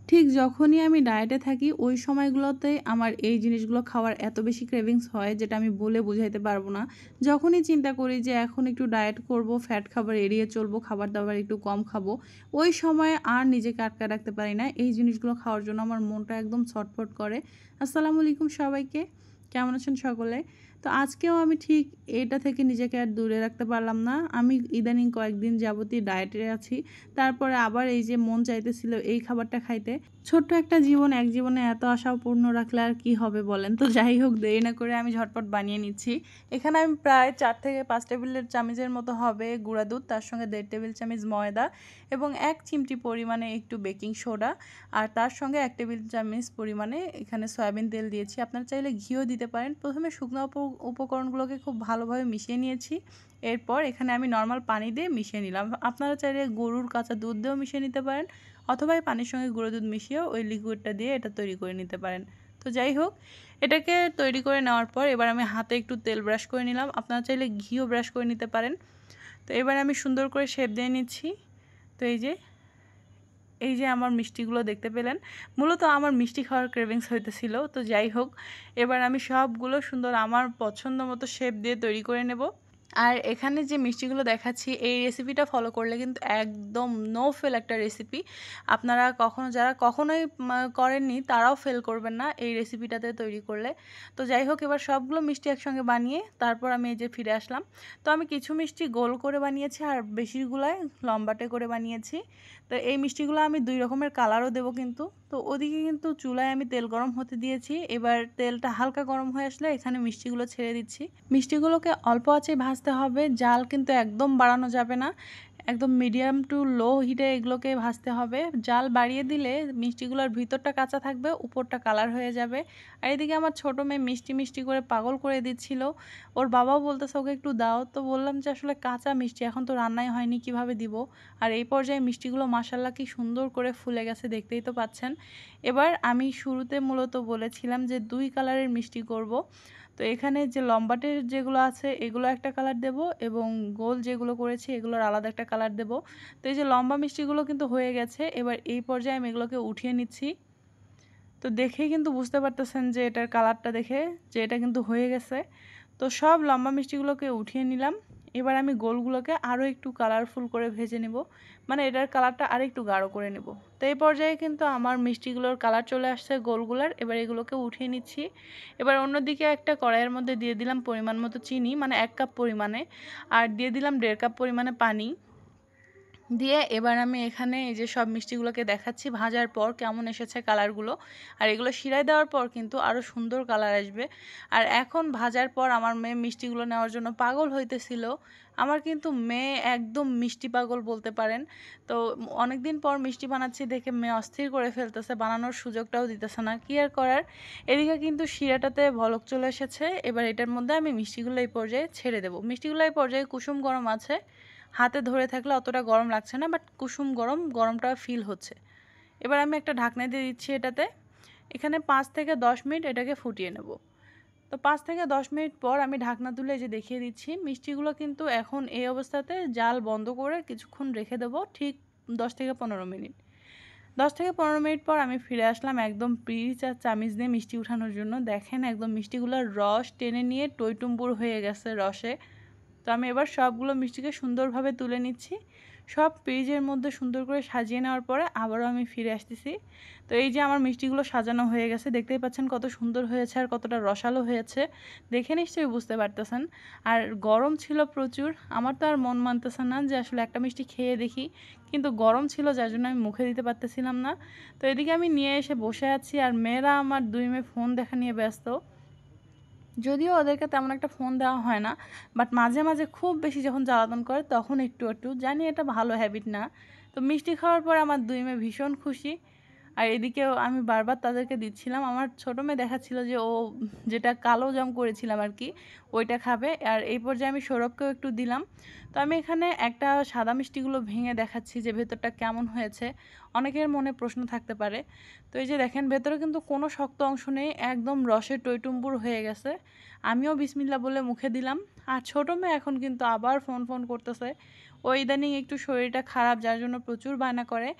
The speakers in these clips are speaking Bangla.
ঠিক যখনই আমি ডায়েটে থাকি ওই সময়গুলোতে আমার এই জিনিসগুলো খাওয়ার এত বেশি ক্রেভিংস হয় যেটা আমি বলে বোঝাইতে পারবো না। যখনই চিন্তা করি যে এখন একটু ডায়েট করব, ফ্যাট খাবার এড়িয়ে চলবো, খাবার দাবার একটু কম খাবো, ওই সময় আর নিজেকে আটকায় রাখতে পারি না। এই জিনিসগুলো খাওয়ার জন্য আমার মনটা একদম ছটফট করে। আসসালামু আলাইকুম সবাইকে, কেমন আছেন সকলে? তো আজকেও আমি ঠিক এটা থেকে নিজেকে আর দূরে রাখতে পারলাম না। আমি ইদানিং কয়েকদিন যাবতীয় ডায়েটে আছি। তারপরে আবার এই যে মন চাইতেছিল এই খাবারটা খাইতে। ছোট্ট একটা জীবন, এক জীবনে এত আশাও পূর্ণ রাখলে আর কি হবে বলেন? তো যাই হোক, দেরি না করে আমি ঝটপট বানিয়ে নিচ্ছি। এখানে আমি প্রায় 4 থেকে 5 টেবিল চামচের মতো হবে গুঁড়া দুধ, তার সঙ্গে 1.5 টেবিল চামচ ময়দা এবং 1 চিমটি পরিমাণে একটু বেকিং সোডা, আর তার সঙ্গে 1 টেবিল চামচ পরিমাণে এখানে সয়াবিন তেল দিয়েছি। আপনারা চাইলে ঘিও দিতে পারেন। প্রথমে শুকনো উপকরণগুলোকে খুব ভালোভাবে মিশিয়ে নিয়েছি। এরপর এখানে আমি নর্মাল পানি দিয়ে মিশিয়ে নিলাম। আপনারা চাইলে গরুর কাঁচা দুধ দিয়েও মিশিয়ে নিতে পারেন, অথবা এই পানির সঙ্গে গুঁড়ো দুধ মিশিয়েও ওই লিকুইডটা দিয়ে এটা তৈরি করে নিতে পারেন। তো যাই হোক, এটাকে তৈরি করে নেওয়ার পর এবার আমি হাতে একটু তেল ব্রাশ করে নিলাম। আপনারা চাইলে ঘিও ব্রাশ করে নিতে পারেন। তো এবার আমি সুন্দর করে শেপ দিয়ে নিচ্ছি। তো এই যে আমার মিষ্টিগুলো দেখতে পেলেন, মূলত আমার মিষ্টি খাওয়ার ক্রেভিংস হইতেছিল। তো যাই হোক, এবার আমি সবগুলো সুন্দর আমার পছন্দ মতো শেপ দিয়ে তৈরি করে নেব। আর এখানে যে মিষ্টিগুলো দেখাচ্ছি এই রেসিপিটা ফলো করলে কিন্তু একদম নো ফেল একটা রেসিপি। আপনারা যারা কখনোই করেননি তারাও ফেল করবেন না এই রেসিপিটাতে তৈরি করলে। তো যাই হোক, এবার সবগুলো মিষ্টি একসঙ্গে বানিয়ে তারপর আমি এই যে ফিরে আসলাম। তো আমি কিছু মিষ্টি গোল করে বানিয়েছি আর বেশিরগুলাই লম্বাটে করে বানিয়েছি। তো এই মিষ্টিগুলো আমি 2 রকমের কালারও দেবো কিন্তু। তো ওদিকে কিন্তু চুলায় আমি তেল গরম হতে দিয়েছি। এবার তেলটা হালকা গরম হয়ে আসলে এখানে মিষ্টিগুলো ছেড়ে দিচ্ছি। মিষ্টিগুলোকে অল্প আঁচে ভাজতে হবে, জাল কিন্তু একদম বাড়ানো যাবে না। একদম মিডিয়াম টু লো হিটে এগুলোকে ভাজতে হবে। জাল বাড়িয়ে দিলে মিষ্টিগুলোর ভিতরটা কাঁচা থাকবে, উপরটা কালার হয়ে যাবে। আর এদিকে আমার ছোটো মেয়ে মিষ্টি মিষ্টি করে পাগল করে দিচ্ছিল। ওর বাবাও বলতেছে ওকে একটু দাও। তো বললাম যে আসলে কাঁচা মিষ্টি, এখন তো রান্নাই হয়নি, কিভাবে দিব। আর এই পর্যায়ে মিষ্টিগুলো মাশাল্লাহ কি সুন্দর করে ফুলে গেছে, দেখতেই তো পাচ্ছেন। এবার আমি শুরুতে মূলত বলেছিলাম যে 2 কালারের মিষ্টি করব। তো এখানে যে লম্বাটে যেগুলো আছে এগুলো একটা কালার দেব, এবং গোল যেগুলো করেছি এগুলোর আলাদা একটা কালার দেব। তো এই যে লম্বা মিষ্টিগুলো কিন্তু হয়ে গেছে। এবার এই পর্যায়ে আমি এগুলোকে উঠিয়ে নিচ্ছি। তো দেখেই কিন্তু বুঝতে পারতেছেন যে এটার কালারটা দেখে যে এটা কিন্তু হয়ে গেছে। তো সব লম্বা মিষ্টিগুলোকে উঠিয়ে নিলাম। এবার আমি গোলগুলোকে আরও একটু কালারফুল করে ভেজে নেব, মানে এটার কালারটা আরও একটু গাঢ় করে নেব। তো এই পর্যায়ে কিন্তু আমার মিষ্টিগুলোর কালার চলে আসছে গোলগুলার। এবার এগুলোকে উঠিয়ে নিচ্ছি। এবার অন্যদিকে একটা কড়াইয়ের মধ্যে দিয়ে দিলাম পরিমাণ মতো চিনি, মানে 1 কাপ পরিমাণে, আর দিয়ে দিলাম 1.5 কাপ পরিমাণে পানি দিয়ে এবার আমি এখানে এই যে সব মিষ্টিগুলোকে দেখাচ্ছি ভাজার পর কেমন এসেছে কালারগুলো। আর এগুলো শিরায় দেওয়ার পর কিন্তু আরও সুন্দর কালার আসবে। আর এখন ভাজার পর আমার মেয়ে মিষ্টিগুলো নেওয়ার জন্য পাগল হইতেছিল। আমার কিন্তু মেয়ে একদম মিষ্টি পাগল বলতে পারেন। তো অনেক দিন পর মিষ্টি বানাচ্ছি দেখে মেয়ে অস্থির করে ফেলতেছে, বানানোর সুযোগটাও দিতেছে না, কি আর করার। এদিকে কিন্তু শিরাটাতে ভলক চলে এসেছে। এবার এটার মধ্যে আমি মিষ্টিগুলো এই পর্যায়ে ছেড়ে দেবো। মিষ্টিগুলো এই পর্যায়ে কুসুম গরম আছে, হাতে ধরে থাকলে অতটা গরম লাগছে না, বাট কুসুম গরমটা ফিল হচ্ছে। এবার আমি একটা ঢাকনা দিয়ে দিচ্ছি এটাতে। এখানে 5 থেকে 10 মিনিট এটাকে ফুটিয়ে নেব। তো 5 থেকে 10 মিনিট পর আমি ঢাকনা তুলে যে দেখিয়ে দিচ্ছি মিষ্টিগুলো কিন্তু এখন এই অবস্থাতে জাল বন্ধ করে কিছুক্ষণ রেখে দেবো, ঠিক 10 থেকে 15 মিনিট। 10 থেকে 15 মিনিট পর আমি ফিরে আসলাম একদম পিরিচ আর চামিচ দিয়ে মিষ্টি উঠানোর জন্য। দেখেন একদম মিষ্টিগুলোর রস টেনে নিয়ে টইটুম্বুর হয়ে গেছে রসে। তো আমি এবার সবগুলো মিষ্টিকে সুন্দরভাবে তুলে নিচ্ছি। সব পেজের মধ্যে সুন্দর করে সাজিয়ে নেওয়ার পরে আবারও আমি ফিরে আসতেছি। তো এই যে আমার মিষ্টিগুলো সাজানো হয়ে গেছে, দেখতেই পাচ্ছেন কত সুন্দর হয়েছে আর কতটা রসালো হয়েছে, দেখে নিশ্চয়ই বুঝতে পারতেছেন। আর গরম ছিল প্রচুর, আমার তো আর মন মানতেছে না যে আসলে একটা মিষ্টি খেয়ে দেখি, কিন্তু গরম ছিল যার জন্য আমি মুখে দিতে পারতেছিলাম না। তো এদিকে আমি নিয়ে এসে বসে আছি আর মেয়েরা আমার 2 মেয়ে ফোন দেখা নিয়ে ব্যস্ত। যদিও ওদেরকে তেমন একটা ফোন দেওয়া হয় না, বাট মাঝে মাঝে খুব বেশি যখন জ্বালাতন করে তখন একটু একটু, জানি এটা ভালো হ্যাবিট না। তো মিষ্টি খাওয়ার পর আমার 2 মেয়ে ভীষণ খুশি। আর এদিকেও আমি বারবার তাদেরকে দিচ্ছিলাম। আমার ছোটো মেয়ে দেখাচ্ছিল যে ও যেটা কালো জাম করেছিলাম আর কি ওইটা খাবে। আর এই পর্যায়ে আমি সৌরভকেও একটু দিলাম। তো আমি এখানে একটা সাদা মিষ্টিগুলো ভেঙে দেখাচ্ছি যে ভেতরটা কেমন হয়েছে, অনেকের মনে প্রশ্ন থাকতে পারে। তো এই যে দেখেন ভেতরে কিন্তু কোনো শক্ত অংশ নেই, একদম রসে টইটুম্বুর হয়ে গেছে। আমিও বিসমিল্লা বলে মুখে দিলাম। আর ছোটো মেয়ে এখন কিন্তু আবার ফোন করতেছে। ও ইদানিং একটু শরীরটা খারাপ যার জন্য প্রচুর বায়না করে।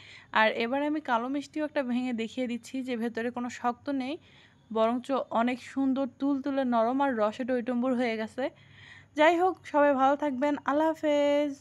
আর এবার আমি কালো মিষ্টিও একটা ভেঙে দেখিয়ে দিচ্ছি যে ভেতরে কোনো শক্ত নেই, বরঞ্চ অনেক সুন্দর তুলতুলে নরম আর রসে টইটুম্বুর হয়ে গেছে। যাই হোক, সবাই ভালো থাকবেন। আল্লাহ হাফেজ।